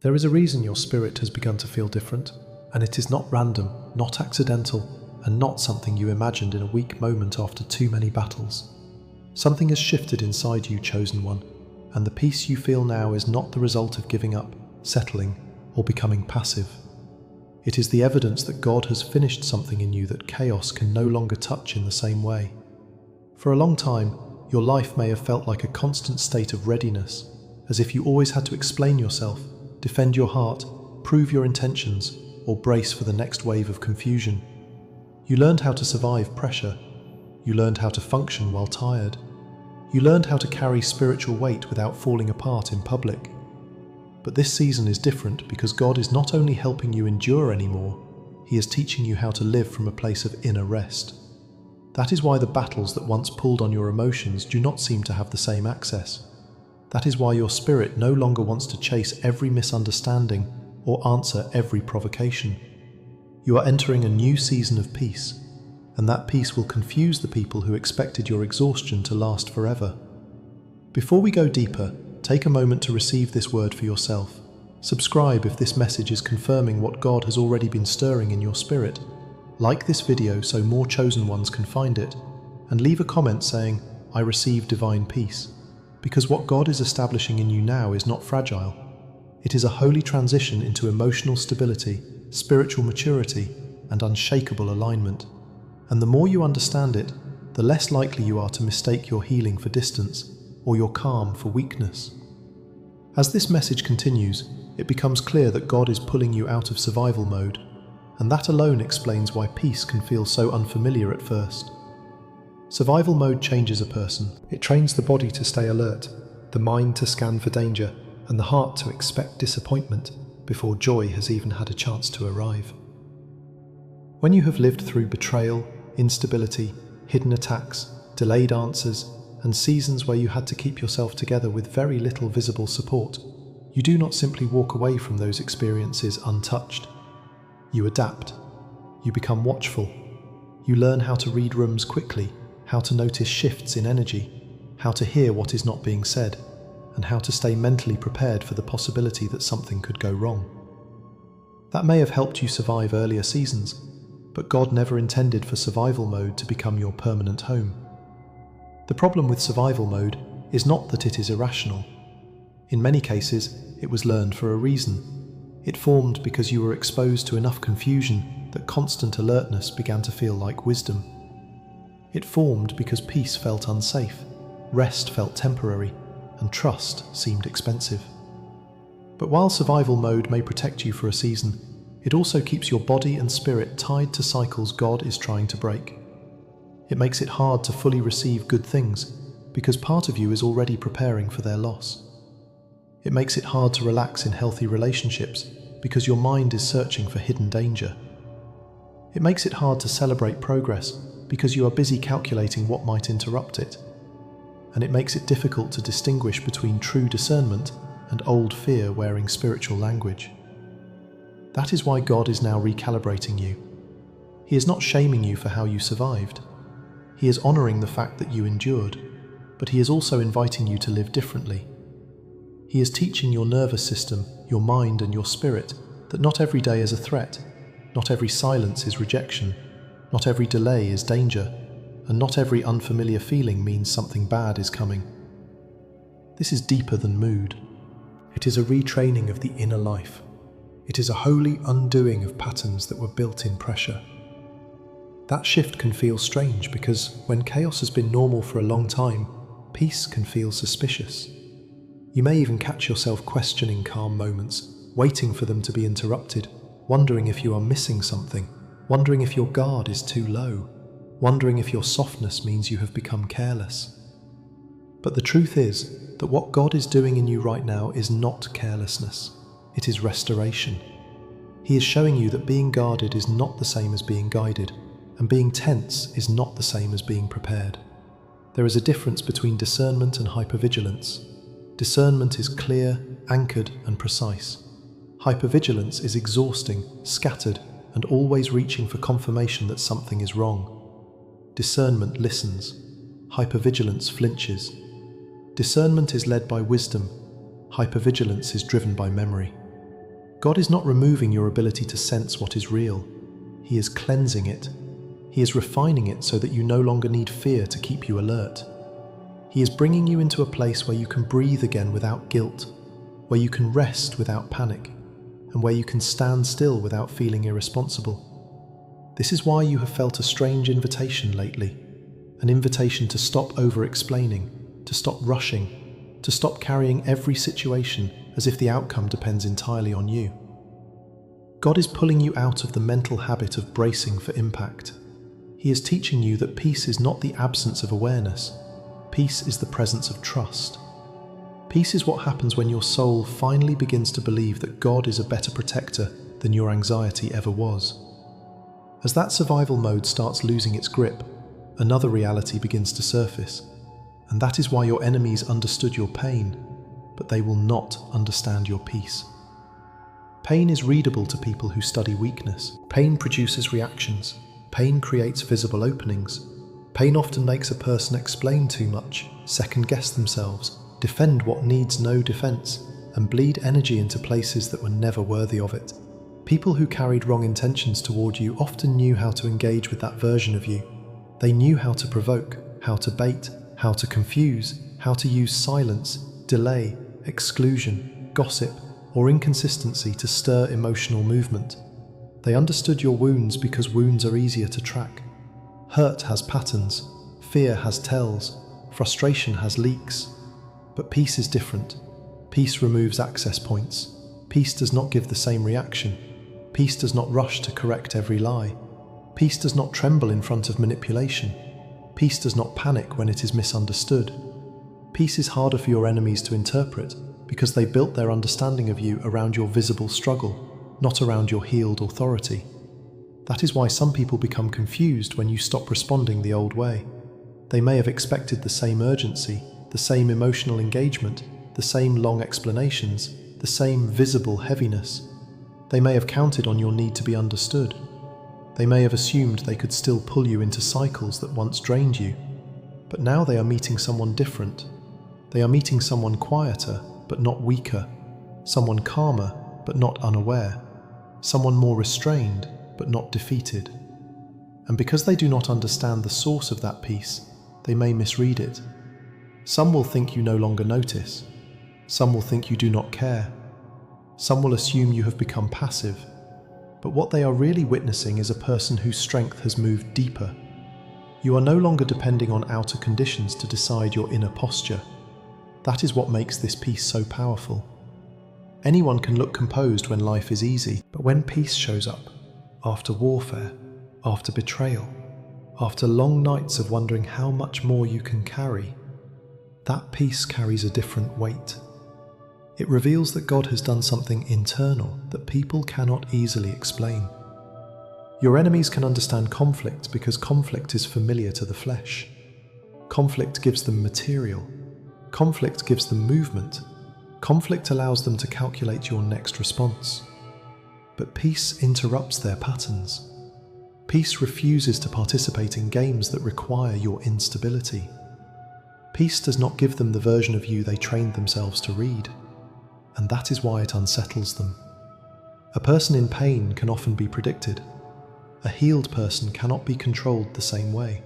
There is a reason your spirit has begun to feel different, and it is not random, not accidental, and not something you imagined in a weak moment after too many battles. Something has shifted inside you, chosen one, and the peace you feel now is not the result of giving up, settling, or becoming passive. It is the evidence that God has finished something in you that chaos can no longer touch in the same way. For a long time, your life may have felt like a constant state of readiness, as if you always had to explain yourself, defend your heart, prove your intentions, or brace for the next wave of confusion. You learned how to survive pressure. You learned how to function while tired. You learned how to carry spiritual weight without falling apart in public. But this season is different because God is not only helping you endure anymore, He is teaching you how to live from a place of inner rest. That is why the battles that once pulled on your emotions do not seem to have the same access. That is why your spirit no longer wants to chase every misunderstanding or answer every provocation. You are entering a new season of peace, and that peace will confuse the people who expected your exhaustion to last forever. Before we go deeper, take a moment to receive this word for yourself. Subscribe if this message is confirming what God has already been stirring in your spirit. Like this video so more chosen ones can find it, and leave a comment saying, "I receive divine peace," because what God is establishing in you now is not fragile. It is a holy transition into emotional stability, spiritual maturity, and unshakable alignment. And the more you understand it, the less likely you are to mistake your healing for distance or your calm for weakness. As this message continues, it becomes clear that God is pulling you out of survival mode, and that alone explains why peace can feel so unfamiliar at first. Survival mode changes a person. It trains the body to stay alert, the mind to scan for danger, and the heart to expect disappointment before joy has even had a chance to arrive. When you have lived through betrayal, instability, hidden attacks, delayed answers, and seasons where you had to keep yourself together with very little visible support, you do not simply walk away from those experiences untouched. You adapt. You become watchful. You learn how to read rooms quickly, how to notice shifts in energy, how to hear what is not being said, and how to stay mentally prepared for the possibility that something could go wrong. That may have helped you survive earlier seasons, but God never intended for survival mode to become your permanent home. The problem with survival mode is not that it is irrational. In many cases, it was learned for a reason. It formed because you were exposed to enough confusion that constant alertness began to feel like wisdom. It formed because peace felt unsafe, rest felt temporary, and trust seemed expensive. But while survival mode may protect you for a season, it also keeps your body and spirit tied to cycles God is trying to break. It makes it hard to fully receive good things because part of you is already preparing for their loss. It makes it hard to relax in healthy relationships because your mind is searching for hidden danger. It makes it hard to celebrate progress because you are busy calculating what might interrupt it. And it makes it difficult to distinguish between true discernment and old fear wearing spiritual language. That is why God is now recalibrating you. He is not shaming you for how you survived. He is honoring the fact that you endured, but He is also inviting you to live differently. He is teaching your nervous system, your mind and your spirit that not every day is a threat, not every silence is rejection, not every delay is danger, and not every unfamiliar feeling means something bad is coming. This is deeper than mood. It is a retraining of the inner life. It is a holy undoing of patterns that were built in pressure. That shift can feel strange because when chaos has been normal for a long time, peace can feel suspicious. You may even catch yourself questioning calm moments, waiting for them to be interrupted, wondering if you are missing something, wondering if your guard is too low, wondering if your softness means you have become careless. But the truth is that what God is doing in you right now is not carelessness. It is restoration. He is showing you that being guarded is not the same as being guided, and being tense is not the same as being prepared. There is a difference between discernment and hypervigilance. Discernment is clear, anchored, and precise. Hypervigilance is exhausting, scattered, and always reaching for confirmation that something is wrong. Discernment listens. Hypervigilance flinches. Discernment is led by wisdom. Hypervigilance is driven by memory. God is not removing your ability to sense what is real. He is cleansing it. He is refining it so that you no longer need fear to keep you alert. He is bringing you into a place where you can breathe again without guilt, where you can rest without panic, and where you can stand still without feeling irresponsible. This is why you have felt a strange invitation lately, an invitation to stop over-explaining, to stop rushing, to stop carrying every situation as if the outcome depends entirely on you. God is pulling you out of the mental habit of bracing for impact. He is teaching you that peace is not the absence of awareness. Peace is the presence of trust. Peace is what happens when your soul finally begins to believe that God is a better protector than your anxiety ever was. As that survival mode starts losing its grip, another reality begins to surface, and that is why your enemies understood your pain, but they will not understand your peace. Pain is readable to people who study weakness. Pain produces reactions. Pain creates visible openings. Pain often makes a person explain too much, second-guess themselves, defend what needs no defense, and bleed energy into places that were never worthy of it. People who carried wrong intentions toward you often knew how to engage with that version of you. They knew how to provoke, how to bait, how to confuse, how to use silence, delay, exclusion, gossip, or inconsistency to stir emotional movement. They understood your wounds because wounds are easier to track. Hurt has patterns, fear has tells, frustration has leaks. But peace is different. Peace removes access points. Peace does not give the same reaction. Peace does not rush to correct every lie. Peace does not tremble in front of manipulation. Peace does not panic when it is misunderstood. Peace is harder for your enemies to interpret because they built their understanding of you around your visible struggle, not around your healed authority. That is why some people become confused when you stop responding the old way. They may have expected the same urgency, the same emotional engagement, the same long explanations, the same visible heaviness. They may have counted on your need to be understood. They may have assumed they could still pull you into cycles that once drained you. But now they are meeting someone different. They are meeting someone quieter, but not weaker. Someone calmer, but not unaware. Someone more restrained, but not defeated. And because they do not understand the source of that peace, they may misread it. Some will think you no longer notice. Some will think you do not care. Some will assume you have become passive. But what they are really witnessing is a person whose strength has moved deeper. You are no longer depending on outer conditions to decide your inner posture. That is what makes this peace so powerful. Anyone can look composed when life is easy, but when peace shows up, after warfare, after betrayal, after long nights of wondering how much more you can carry, that peace carries a different weight. It reveals that God has done something internal that people cannot easily explain. Your enemies can understand conflict because conflict is familiar to the flesh. Conflict gives them material. Conflict gives them movement. Conflict allows them to calculate your next response. But peace interrupts their patterns. Peace refuses to participate in games that require your instability. Peace does not give them the version of you they trained themselves to read, and that is why it unsettles them. A person in pain can often be predicted. A healed person cannot be controlled the same way.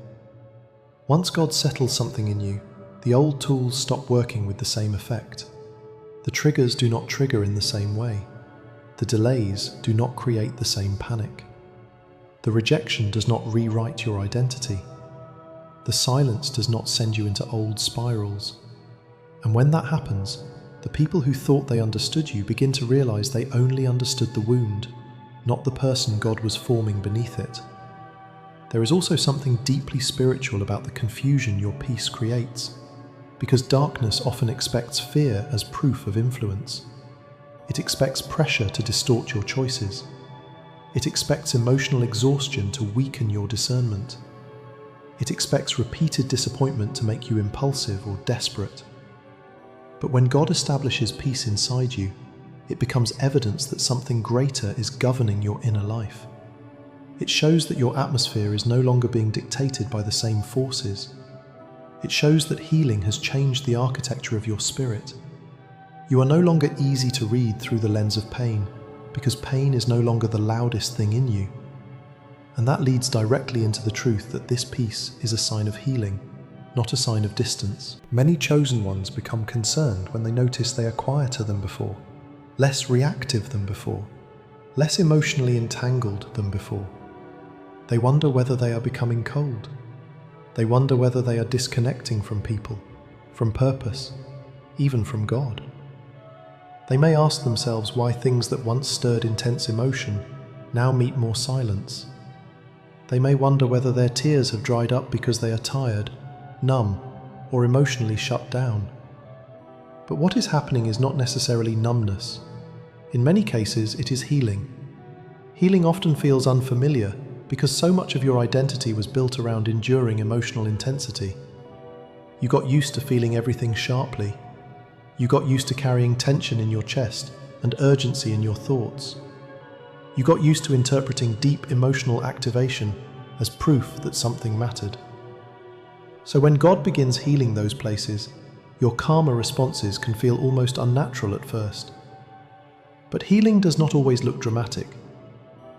Once God settles something in you, the old tools stop working with the same effect. The triggers do not trigger in the same way. The delays do not create the same panic. The rejection does not rewrite your identity. The silence does not send you into old spirals. And when that happens, the people who thought they understood you begin to realize they only understood the wound, not the person God was forming beneath it. There is also something deeply spiritual about the confusion your peace creates, because darkness often expects fear as proof of influence. It expects pressure to distort your choices. It expects emotional exhaustion to weaken your discernment. It expects repeated disappointment to make you impulsive or desperate. But when God establishes peace inside you, it becomes evidence that something greater is governing your inner life. It shows that your atmosphere is no longer being dictated by the same forces. It shows that healing has changed the architecture of your spirit. You are no longer easy to read through the lens of pain, because pain is no longer the loudest thing in you. And that leads directly into the truth that this peace is a sign of healing, not a sign of distance. Many chosen ones become concerned when they notice they are quieter than before, less reactive than before, less emotionally entangled than before. They wonder whether they are becoming cold. They wonder whether they are disconnecting from people, from purpose, even from God. They may ask themselves why things that once stirred intense emotion now meet more silence. They may wonder whether their tears have dried up because they are tired, numb, or emotionally shut down. But what is happening is not necessarily numbness. In many cases, it is healing. Healing often feels unfamiliar because so much of your identity was built around enduring emotional intensity. You got used to feeling everything sharply. You got used to carrying tension in your chest and urgency in your thoughts. You got used to interpreting deep emotional activation as proof that something mattered. So when God begins healing those places, your calmer responses can feel almost unnatural at first. But healing does not always look dramatic.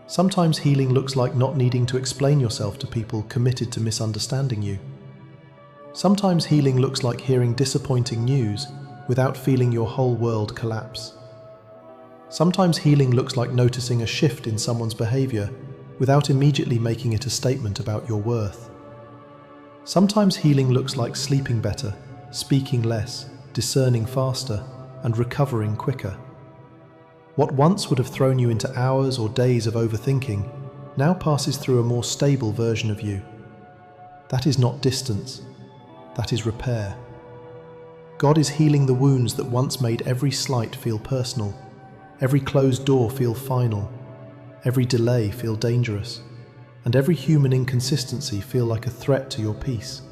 Sometimes healing looks like not needing to explain yourself to people committed to misunderstanding you. Sometimes healing looks like hearing disappointing news without feeling your whole world collapse. Sometimes healing looks like noticing a shift in someone's behavior without immediately making it a statement about your worth. Sometimes healing looks like sleeping better, speaking less, discerning faster, and recovering quicker. What once would have thrown you into hours or days of overthinking now passes through a more stable version of you. That is not distance, that is repair. God is healing the wounds that once made every slight feel personal, every closed door feel final, every delay feel dangerous, and every human inconsistency feel like a threat to your peace.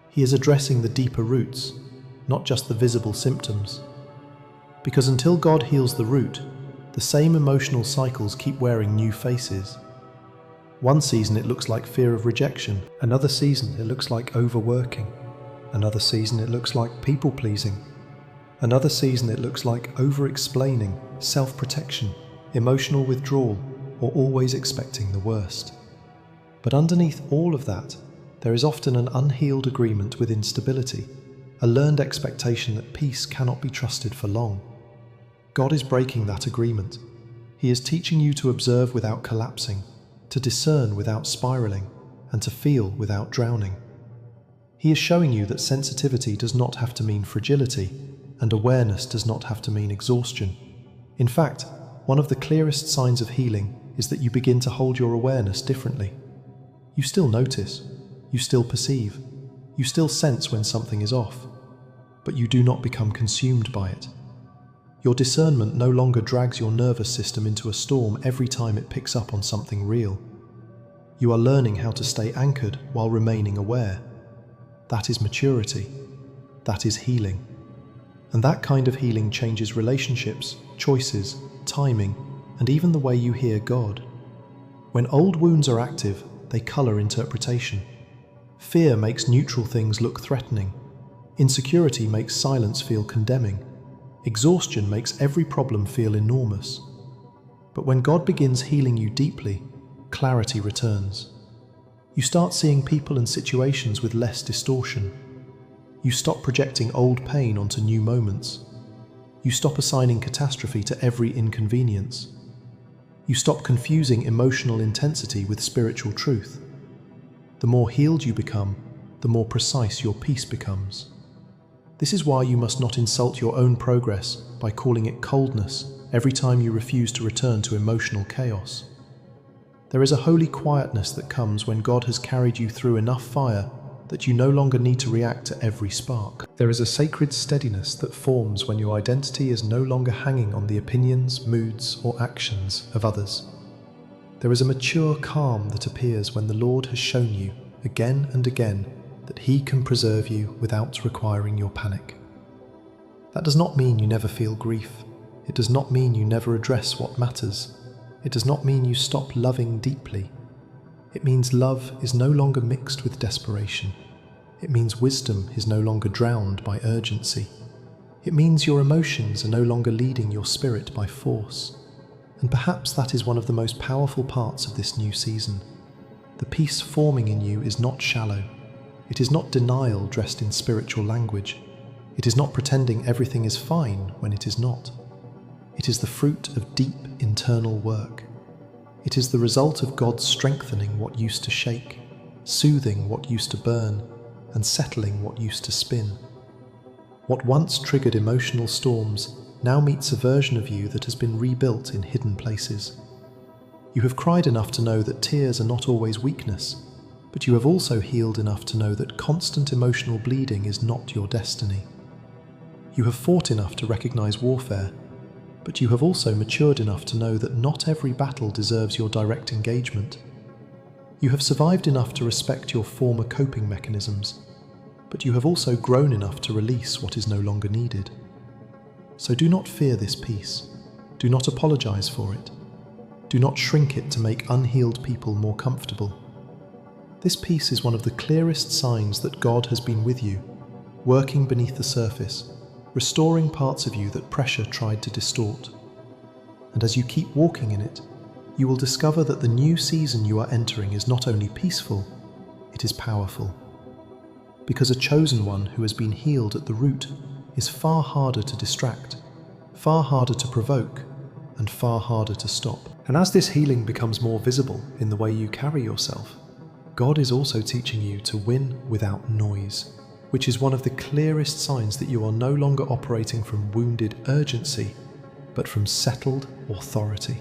He is addressing the deeper roots, not just the visible symptoms. Because until God heals the root, the same emotional cycles keep wearing new faces. One season it looks like fear of rejection, another season it looks like overworking, another season it looks like people-pleasing, another season it looks like over-explaining, self-protection, emotional withdrawal, or always expecting the worst. But underneath all of that, there is often an unhealed agreement with instability, a learned expectation that peace cannot be trusted for long. God is breaking that agreement. He is teaching you to observe without collapsing, to discern without spiraling, and to feel without drowning. He is showing you that sensitivity does not have to mean fragility, and awareness does not have to mean exhaustion. In fact, one of the clearest signs of healing is that you begin to hold your awareness differently. You still notice, you still perceive, you still sense when something is off, but you do not become consumed by it. Your discernment no longer drags your nervous system into a storm every time it picks up on something real. You are learning how to stay anchored while remaining aware. That is maturity. That is healing. And that kind of healing changes relationships, choices, timing, and even the way you hear God. When old wounds are active, they color interpretation. Fear makes neutral things look threatening. Insecurity makes silence feel condemning. Exhaustion makes every problem feel enormous. But when God begins healing you deeply, clarity returns. You start seeing people and situations with less distortion. You stop projecting old pain onto new moments. You stop assigning catastrophe to every inconvenience. You stop confusing emotional intensity with spiritual truth. The more healed you become, the more precise your peace becomes. This is why you must not insult your own progress by calling it coldness every time you refuse to return to emotional chaos. There is a holy quietness that comes when God has carried you through enough fire that you no longer need to react to every spark. There is a sacred steadiness that forms when your identity is no longer hanging on the opinions, moods, or actions of others. There is a mature calm that appears when the Lord has shown you, again and again, that He can preserve you without requiring your panic. That does not mean you never feel grief. It does not mean you never address what matters. It does not mean you stop loving deeply. It means love is no longer mixed with desperation. It means wisdom is no longer drowned by urgency. It means your emotions are no longer leading your spirit by force. And perhaps that is one of the most powerful parts of this new season. The peace forming in you is not shallow. It is not denial dressed in spiritual language. It is not pretending everything is fine when it is not. It is the fruit of deep internal work. It is the result of God strengthening what used to shake, soothing what used to burn, and settling what used to spin. What once triggered emotional storms now meets a version of you that has been rebuilt in hidden places. You have cried enough to know that tears are not always weakness, but you have also healed enough to know that constant emotional bleeding is not your destiny. You have fought enough to recognize warfare, but you have also matured enough to know that not every battle deserves your direct engagement. You have survived enough to respect your former coping mechanisms, but you have also grown enough to release what is no longer needed. So do not fear this peace. Do not apologize for it. Do not shrink it to make unhealed people more comfortable. This peace is one of the clearest signs that God has been with you, working beneath the surface, restoring parts of you that pressure tried to distort. And as you keep walking in it, you will discover that the new season you are entering is not only peaceful, it is powerful. Because a chosen one who has been healed at the root is far harder to distract, far harder to provoke, and far harder to stop. And as this healing becomes more visible in the way you carry yourself, God is also teaching you to win without noise, which is one of the clearest signs that you are no longer operating from wounded urgency, but from settled authority.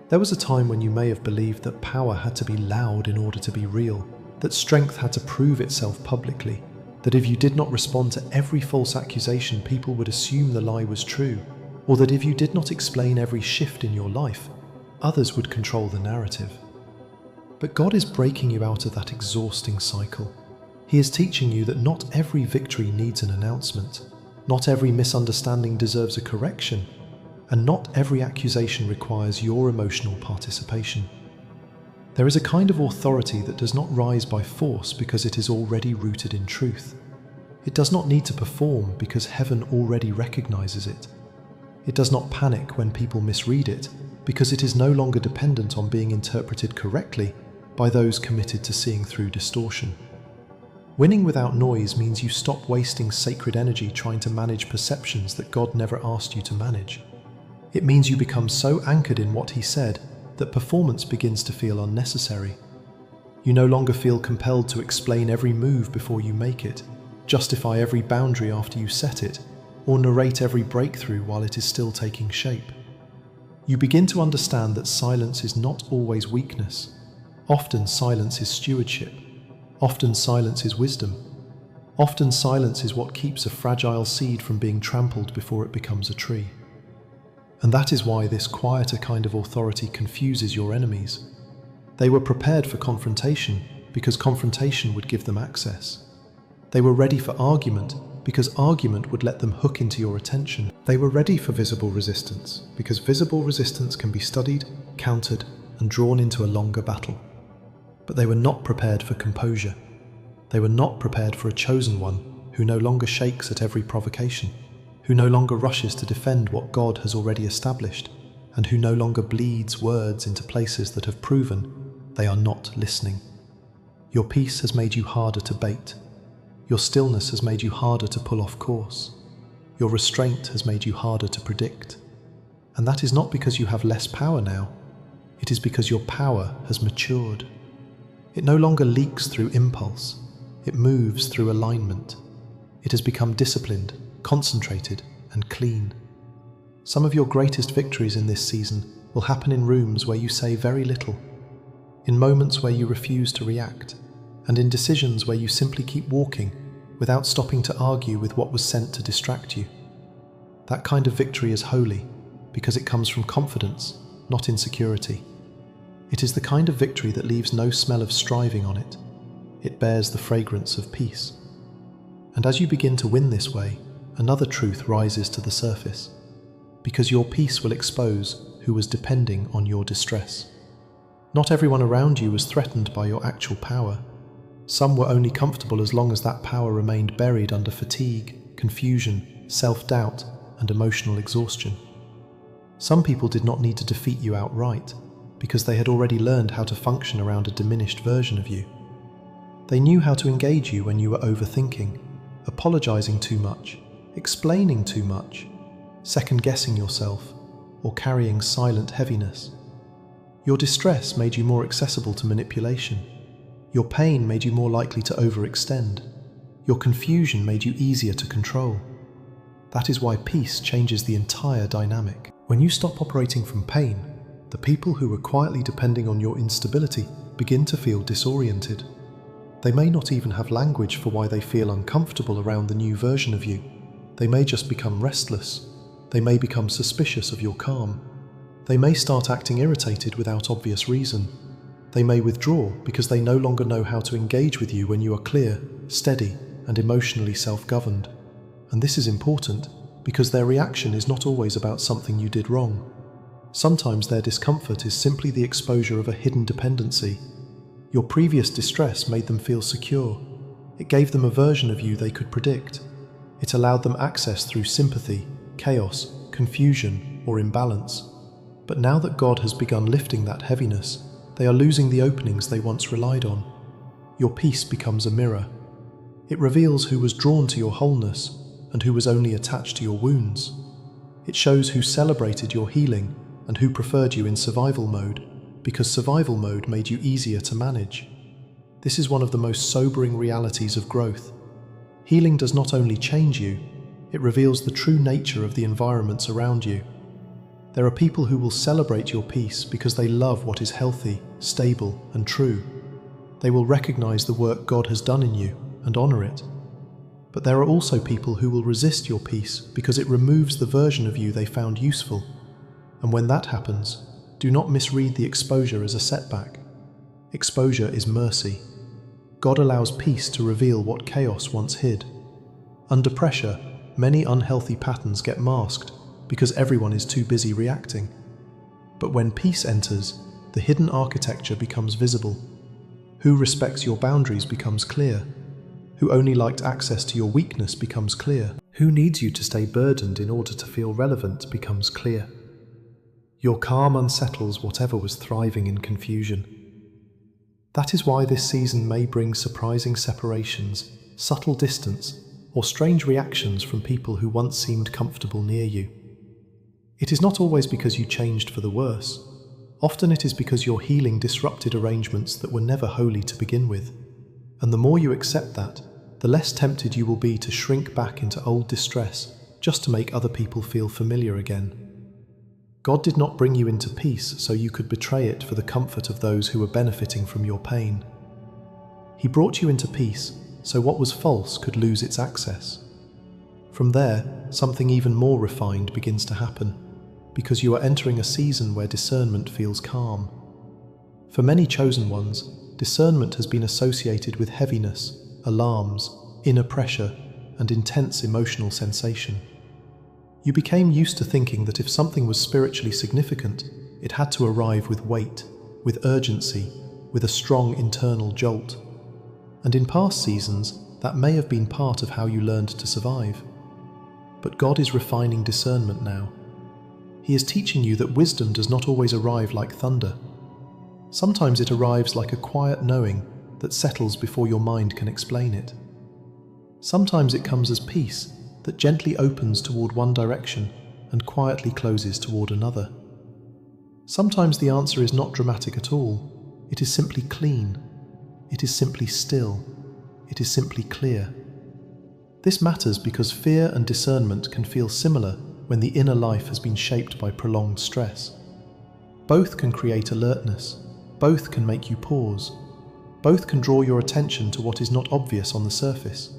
There was a time when you may have believed that power had to be loud in order to be real, that strength had to prove itself publicly, that if you did not respond to every false accusation, people would assume the lie was true, or that if you did not explain every shift in your life, others would control the narrative. But God is breaking you out of that exhausting cycle. He is teaching you that not every victory needs an announcement, not every misunderstanding deserves a correction, and not every accusation requires your emotional participation. There is a kind of authority that does not rise by force because it is already rooted in truth. It does not need to perform because heaven already recognizes it. It does not panic when people misread it because it is no longer dependent on being interpreted correctly by those committed to seeing through distortion. Winning without noise means you stop wasting sacred energy trying to manage perceptions that God never asked you to manage. It means you become so anchored in what He said that performance begins to feel unnecessary. You no longer feel compelled to explain every move before you make it, justify every boundary after you set it, or narrate every breakthrough while it is still taking shape. You begin to understand that silence is not always weakness. Often silence is stewardship. Often silence is wisdom. Often silence is what keeps a fragile seed from being trampled before it becomes a tree. And that is why this quieter kind of authority confuses your enemies. They were prepared for confrontation because confrontation would give them access. They were ready for argument because argument would let them hook into your attention. They were ready for visible resistance because visible resistance can be studied, countered, and drawn into a longer battle. But they were not prepared for composure. They were not prepared for a chosen one who no longer shakes at every provocation, who no longer rushes to defend what God has already established, and who no longer bleeds words into places that have proven they are not listening. Your peace has made you harder to bait. Your stillness has made you harder to pull off course. Your restraint has made you harder to predict. And that is not because you have less power now. It is because your power has matured. It no longer leaks through impulse. It moves through alignment. It has become disciplined, concentrated, and clean. Some of your greatest victories in this season will happen in rooms where you say very little, in moments where you refuse to react, and in decisions where you simply keep walking without stopping to argue with what was sent to distract you. That kind of victory is holy because it comes from confidence, not insecurity. It is the kind of victory that leaves no smell of striving on it. It bears the fragrance of peace. And as you begin to win this way, another truth rises to the surface, because your peace will expose who was depending on your distress. Not everyone around you was threatened by your actual power. Some were only comfortable as long as that power remained buried under fatigue, confusion, self-doubt, and emotional exhaustion. Some people did not need to defeat you outright, because they had already learned how to function around a diminished version of you. They knew how to engage you when you were overthinking, apologizing too much, explaining too much, second-guessing yourself, or carrying silent heaviness. Your distress made you more accessible to manipulation. Your pain made you more likely to overextend. Your confusion made you easier to control. That is why peace changes the entire dynamic. When you stop operating from pain, the people who were quietly depending on your instability begin to feel disoriented. They may not even have language for why they feel uncomfortable around the new version of you. They may just become restless. They may become suspicious of your calm. They may start acting irritated without obvious reason. They may withdraw because they no longer know how to engage with you when you are clear, steady, and emotionally self-governed. And this is important because their reaction is not always about something you did wrong. Sometimes their discomfort is simply the exposure of a hidden dependency. Your previous distress made them feel secure. It gave them a version of you they could predict. It allowed them access through sympathy, chaos, confusion, or imbalance. But now that God has begun lifting that heaviness, they are losing the openings they once relied on. Your peace becomes a mirror. It reveals who was drawn to your wholeness and who was only attached to your wounds. It shows who celebrated your healing and who preferred you in survival mode, because survival mode made you easier to manage. This is one of the most sobering realities of growth. Healing does not only change you, it reveals the true nature of the environments around you. There are people who will celebrate your peace because they love what is healthy, stable, and true. They will recognize the work God has done in you and honor it. But there are also people who will resist your peace because it removes the version of you they found useful. And when that happens, do not misread the exposure as a setback. Exposure is mercy. God allows peace to reveal what chaos once hid. Under pressure, many unhealthy patterns get masked because everyone is too busy reacting. But when peace enters, the hidden architecture becomes visible. Who respects your boundaries becomes clear. Who only liked access to your weakness becomes clear. Who needs you to stay burdened in order to feel relevant becomes clear. Your calm unsettles whatever was thriving in confusion. That is why this season may bring surprising separations, subtle distance, or strange reactions from people who once seemed comfortable near you. It is not always because you changed for the worse. Often it is because your healing disrupted arrangements that were never holy to begin with. And the more you accept that, the less tempted you will be to shrink back into old distress just to make other people feel familiar again. God did not bring you into peace so you could betray it for the comfort of those who were benefiting from your pain. He brought you into peace so what was false could lose its access. From there, something even more refined begins to happen, because you are entering a season where discernment feels calm. For many chosen ones, discernment has been associated with heaviness, alarms, inner pressure, and intense emotional sensation. You became used to thinking that if something was spiritually significant, it had to arrive with weight, with urgency, with a strong internal jolt. And in past seasons, that may have been part of how you learned to survive. But God is refining discernment now. He is teaching you that wisdom does not always arrive like thunder. Sometimes it arrives like a quiet knowing that settles before your mind can explain it. Sometimes it comes as peace that gently opens toward one direction and quietly closes toward another. Sometimes the answer is not dramatic at all. It is simply clean. It is simply still. It is simply clear. This matters because fear and discernment can feel similar when the inner life has been shaped by prolonged stress. Both can create alertness. Both can make you pause. Both can draw your attention to what is not obvious on the surface.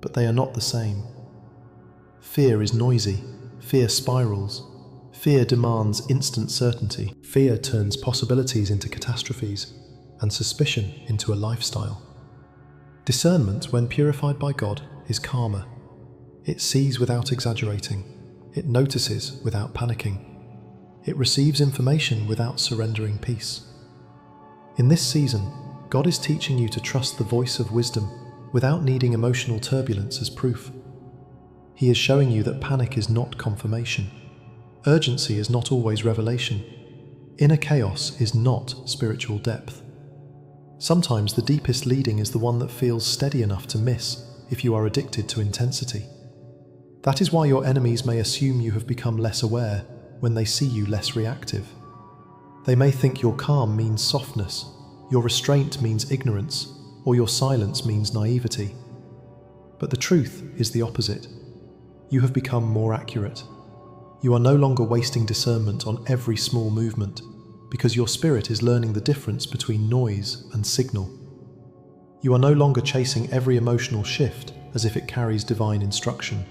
But they are not the same. Fear is noisy. Fear spirals. Fear demands instant certainty. Fear turns possibilities into catastrophes, and suspicion into a lifestyle. Discernment, when purified by God, is calmer. It sees without exaggerating. It notices without panicking. It receives information without surrendering peace. In this season, God is teaching you to trust the voice of wisdom without needing emotional turbulence as proof. He is showing you that panic is not confirmation. Urgency is not always revelation. Inner chaos is not spiritual depth. Sometimes the deepest leading is the one that feels steady enough to miss if you are addicted to intensity. That is why your enemies may assume you have become less aware when they see you less reactive. They may think your calm means softness, your restraint means ignorance, or your silence means naivety. But the truth is the opposite. You have become more accurate. You are no longer wasting discernment on every small movement, because your spirit is learning the difference between noise and signal. You are no longer chasing every emotional shift as if it carries divine instruction.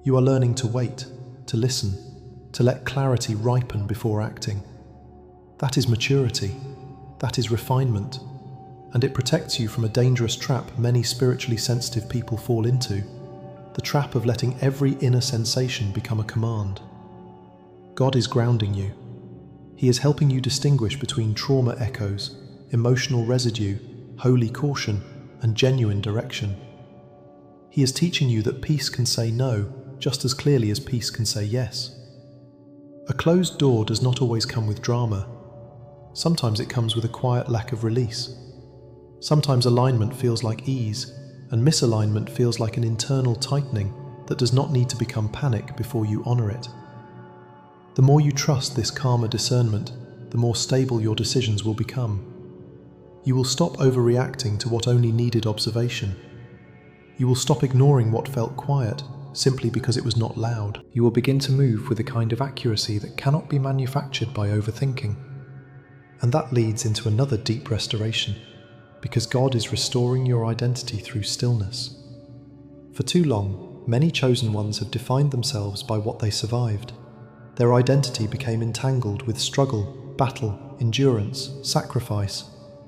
You are learning to wait, to listen, to let clarity ripen before acting. That is maturity. That is refinement. And it protects you from a dangerous trap many spiritually sensitive people fall into, the trap of letting every inner sensation become a command. God is grounding you. He is helping you distinguish between trauma echoes, emotional residue, holy caution, and genuine direction. He is teaching you that peace can say no just as clearly as peace can say yes. A closed door does not always come with drama. Sometimes it comes with a quiet lack of release. Sometimes alignment feels like ease, and misalignment feels like an internal tightening that does not need to become panic before you honor it. The more you trust this calmer discernment, the more stable your decisions will become. You will stop overreacting to what only needed observation. You will stop ignoring what felt quiet simply because it was not loud. You will begin to move with a kind of accuracy that cannot be manufactured by overthinking. And that leads into another deep restoration, because God is restoring your identity through stillness. For too long, many chosen ones have defined themselves by what they survived. Their identity became entangled with struggle, battle, endurance, sacrifice,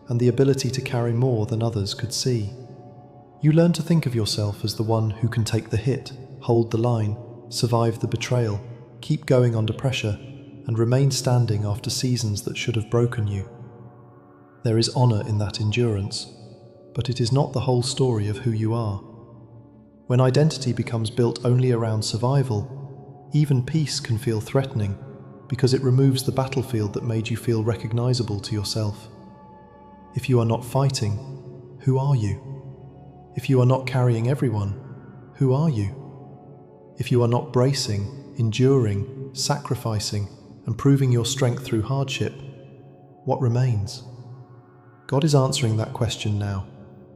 and the ability to carry more than others could see. You learn to think of yourself as the one who can take the hit, hold the line, survive the betrayal, keep going under pressure, and remain standing after seasons that should have broken you. There is honor in that endurance, but it is not the whole story of who you are. When identity becomes built only around survival, even peace can feel threatening because it removes the battlefield that made you feel recognizable to yourself. If you are not fighting, who are you? If you are not carrying everyone, who are you? If you are not bracing, enduring, sacrificing, and proving your strength through hardship, what remains? God is answering that question now,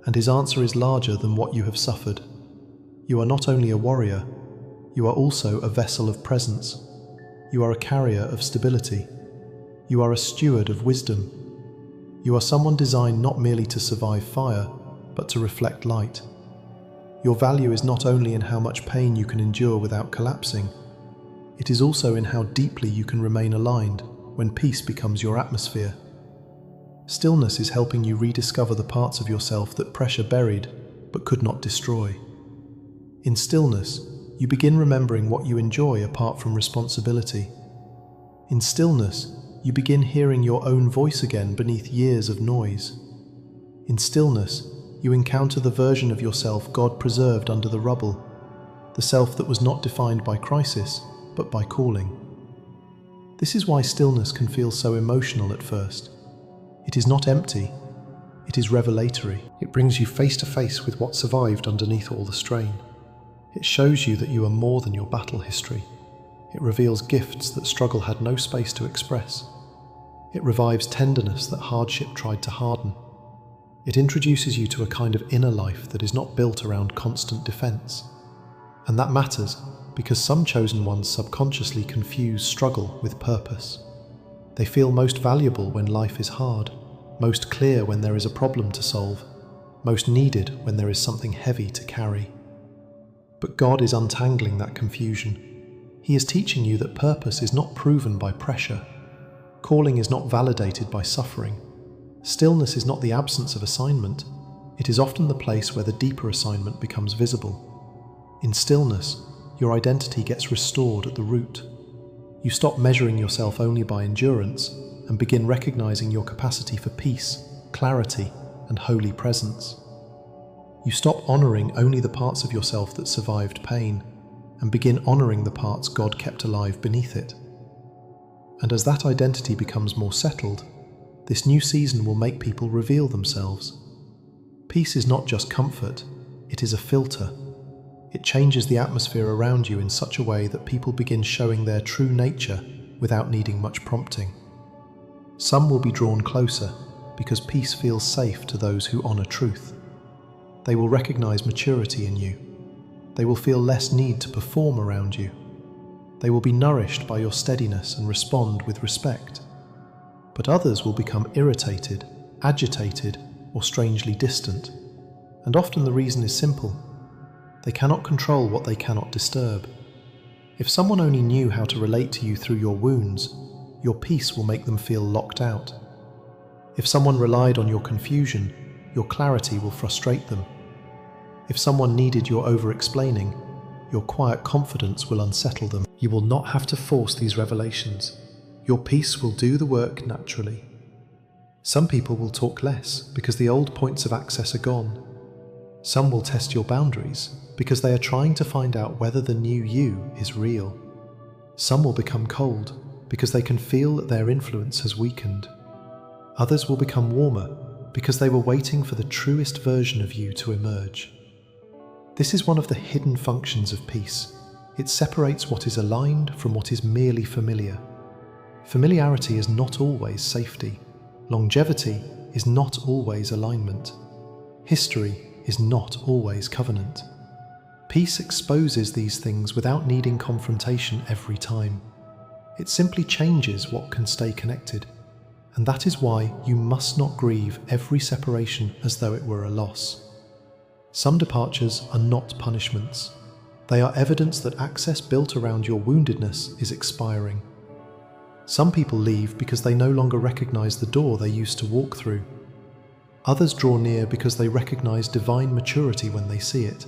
and his answer is larger than what you have suffered. You are not only a warrior, you are also a vessel of presence. You are a carrier of stability. You are a steward of wisdom. You are someone designed not merely to survive fire, but to reflect light. Your value is not only in how much pain you can endure without collapsing, it is also in how deeply you can remain aligned when peace becomes your atmosphere. Stillness is helping you rediscover the parts of yourself that pressure buried but could not destroy. In stillness, you begin remembering what you enjoy apart from responsibility. In stillness, you begin hearing your own voice again beneath years of noise. In stillness, you encounter the version of yourself God preserved under the rubble, the self that was not defined by crisis, but by calling. This is why stillness can feel so emotional at first. It is not empty, it is revelatory. It brings you face to face with what survived underneath all the strain. It shows you that you are more than your battle history. It reveals gifts that struggle had no space to express. It revives tenderness that hardship tried to harden. It introduces you to a kind of inner life that is not built around constant defense. And that matters because some chosen ones subconsciously confuse struggle with purpose. They feel most valuable when life is hard, most clear when there is a problem to solve, most needed when there is something heavy to carry. But God is untangling that confusion. He is teaching you that purpose is not proven by pressure. Calling is not validated by suffering. Stillness is not the absence of assignment. It is often the place where the deeper assignment becomes visible. In stillness, your identity gets restored at the root. You stop measuring yourself only by endurance and begin recognizing your capacity for peace, clarity, and holy presence. You stop honoring only the parts of yourself that survived pain and begin honoring the parts God kept alive beneath it. And as that identity becomes more settled, this new season will make people reveal themselves. Peace is not just comfort, it is a filter. It changes the atmosphere around you in such a way that people begin showing their true nature without needing much prompting. Some will be drawn closer because peace feels safe to those who honor truth. They will recognize maturity in you. They will feel less need to perform around you. They will be nourished by your steadiness and respond with respect. But others will become irritated, agitated, or strangely distant. And often the reason is simple. They cannot control what they cannot disturb. If someone only knew how to relate to you through your wounds, your peace will make them feel locked out. If someone relied on your confusion, your clarity will frustrate them. If someone needed your over-explaining, your quiet confidence will unsettle them. You will not have to force these revelations. Your peace will do the work naturally. Some people will talk less because the old points of access are gone. Some will test your boundaries because they are trying to find out whether the new you is real. Some will become cold because they can feel that their influence has weakened. Others will become warmer because they were waiting for the truest version of you to emerge. This is one of the hidden functions of peace. It separates what is aligned from what is merely familiar. Familiarity is not always safety. Longevity is not always alignment. History is not always covenant. Peace exposes these things without needing confrontation every time. It simply changes what can stay connected. And that is why you must not grieve every separation as though it were a loss. Some departures are not punishments. They are evidence that access built around your woundedness is expiring. Some people leave because they no longer recognize the door they used to walk through. Others draw near because they recognize divine maturity when they see it.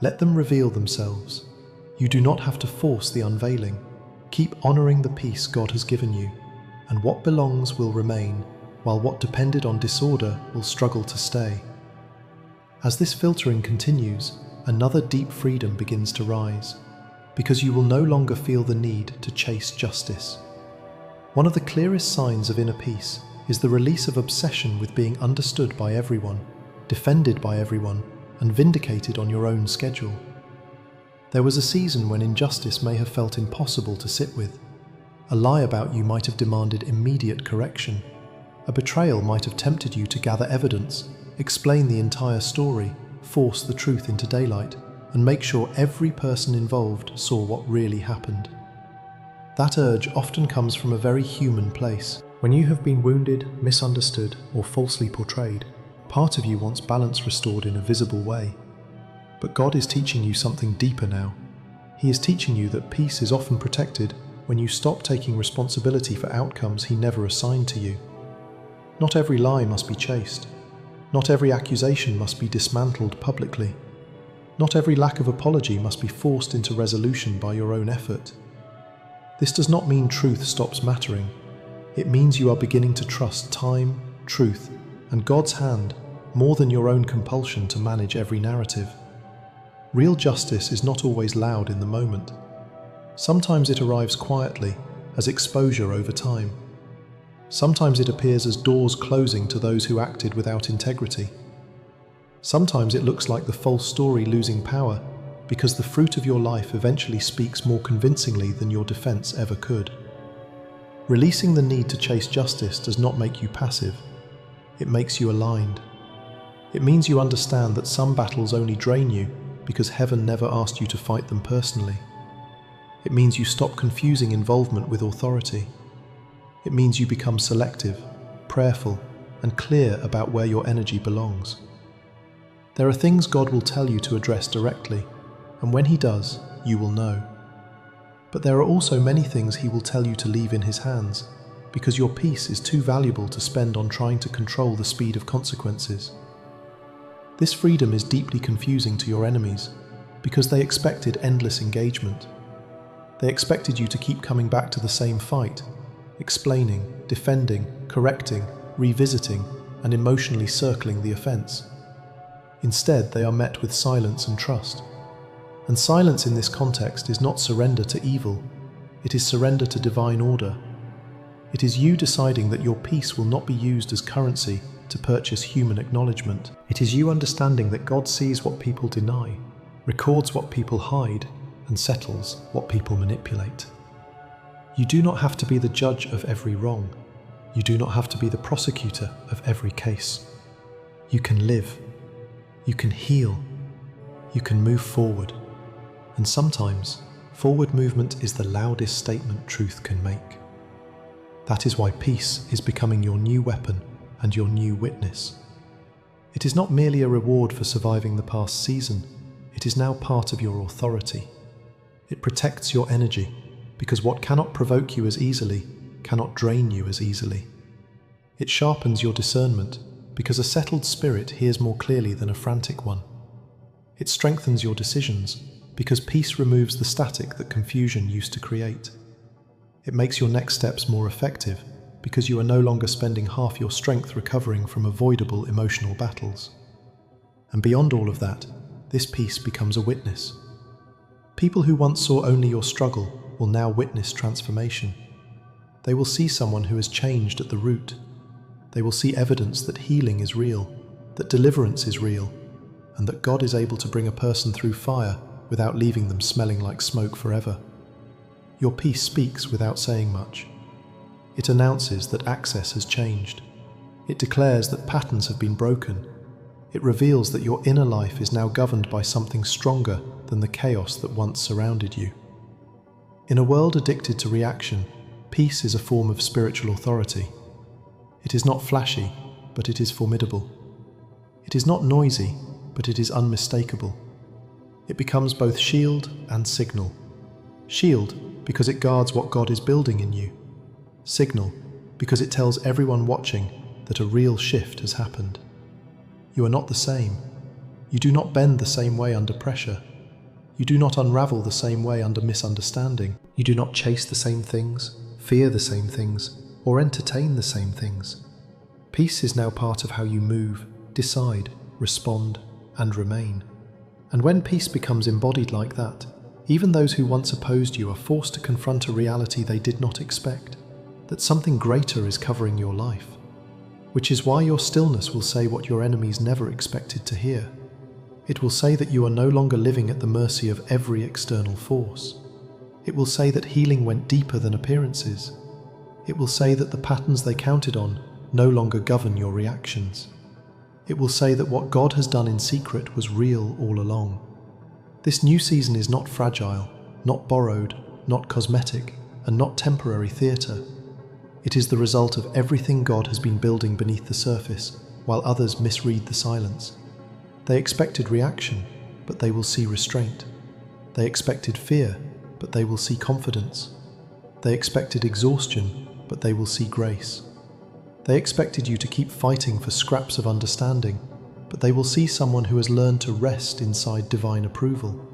Let them reveal themselves. You do not have to force the unveiling. Keep honoring the peace God has given you, and what belongs will remain, while what depended on disorder will struggle to stay. As this filtering continues, another deep freedom begins to rise, because you will no longer feel the need to chase justice. One of the clearest signs of inner peace is the release of obsession with being understood by everyone, defended by everyone, and vindicated on your own schedule. There was a season when injustice may have felt impossible to sit with. A lie about you might have demanded immediate correction. A betrayal might have tempted you to gather evidence, explain the entire story, force the truth into daylight, and make sure every person involved saw what really happened. That urge often comes from a very human place. When you have been wounded, misunderstood, or falsely portrayed, part of you wants balance restored in a visible way. But God is teaching you something deeper now. He is teaching you that peace is often protected when you stop taking responsibility for outcomes He never assigned to you. Not every lie must be chased. Not every accusation must be dismantled publicly. Not every lack of apology must be forced into resolution by your own effort. This does not mean truth stops mattering. It means you are beginning to trust time, truth, and God's hand more than your own compulsion to manage every narrative. Real justice is not always loud in the moment. Sometimes it arrives quietly, as exposure over time. Sometimes it appears as doors closing to those who acted without integrity. Sometimes it looks like the false story losing power, because the fruit of your life eventually speaks more convincingly than your defense ever could. Releasing the need to chase justice does not make you passive. It makes you aligned. It means you understand that some battles only drain you because heaven never asked you to fight them personally. It means you stop confusing involvement with authority. It means you become selective, prayerful, and clear about where your energy belongs. There are things God will tell you to address directly, and when He does, you will know. But there are also many things He will tell you to leave in His hands, because your peace is too valuable to spend on trying to control the speed of consequences. This freedom is deeply confusing to your enemies, because they expected endless engagement. They expected you to keep coming back to the same fight, explaining, defending, correcting, revisiting, and emotionally circling the offense. Instead, they are met with silence and trust. And silence in this context is not surrender to evil, it is surrender to divine order. It is you deciding that your peace will not be used as currency to purchase human acknowledgement. It is you understanding that God sees what people deny, records what people hide, and settles what people manipulate. You do not have to be the judge of every wrong. You do not have to be the prosecutor of every case. You can live. You can heal. You can move forward. And sometimes, forward movement is the loudest statement truth can make. That is why peace is becoming your new weapon and your new witness. It is not merely a reward for surviving the past season, it is now part of your authority. It protects your energy, because what cannot provoke you as easily cannot drain you as easily. It sharpens your discernment, because a settled spirit hears more clearly than a frantic one. It strengthens your decisions, because peace removes the static that confusion used to create. It makes your next steps more effective, because you are no longer spending half your strength recovering from avoidable emotional battles. And beyond all of that, this peace becomes a witness. People who once saw only your struggle will now witness transformation. They will see someone who has changed at the root. They will see evidence that healing is real, that deliverance is real, and that God is able to bring a person through fire without leaving them smelling like smoke forever. Your peace speaks without saying much. It announces that access has changed. It declares that patterns have been broken. It reveals that your inner life is now governed by something stronger than the chaos that once surrounded you. In a world addicted to reaction, peace is a form of spiritual authority. It is not flashy, but it is formidable. It is not noisy, but it is unmistakable. It becomes both shield and signal. Shield, because it guards what God is building in you. Signal, because it tells everyone watching that a real shift has happened. You are not the same. You do not bend the same way under pressure. You do not unravel the same way under misunderstanding. You do not chase the same things, fear the same things, or entertain the same things. Peace is now part of how you move, decide, respond, and remain. And when peace becomes embodied like that, even those who once opposed you are forced to confront a reality they did not expect, that something greater is covering your life. Which is why your stillness will say what your enemies never expected to hear. It will say that you are no longer living at the mercy of every external force. It will say that healing went deeper than appearances. It will say that the patterns they counted on no longer govern your reactions. It will say that what God has done in secret was real all along. This new season is not fragile, not borrowed, not cosmetic, and not temporary theatre. It is the result of everything God has been building beneath the surface, while others misread the silence. They expected reaction, but they will see restraint. They expected fear, but they will see confidence. They expected exhaustion, but they will see grace. They expected you to keep fighting for scraps of understanding, but they will see someone who has learned to rest inside divine approval.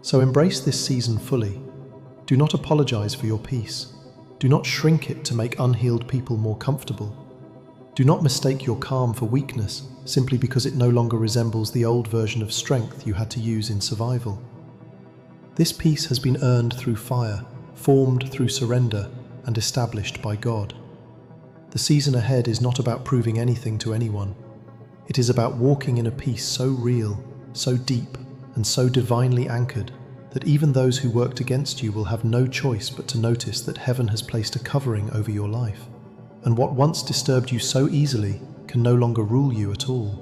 So embrace this season fully. Do not apologize for your peace. Do not shrink it to make unhealed people more comfortable. Do not mistake your calm for weakness simply because it no longer resembles the old version of strength you had to use in survival. This peace has been earned through fire, formed through surrender, and established by God. The season ahead is not about proving anything to anyone. It is about walking in a peace so real, so deep, and so divinely anchored that even those who worked against you will have no choice but to notice that heaven has placed a covering over your life, and what once disturbed you so easily can no longer rule you at all.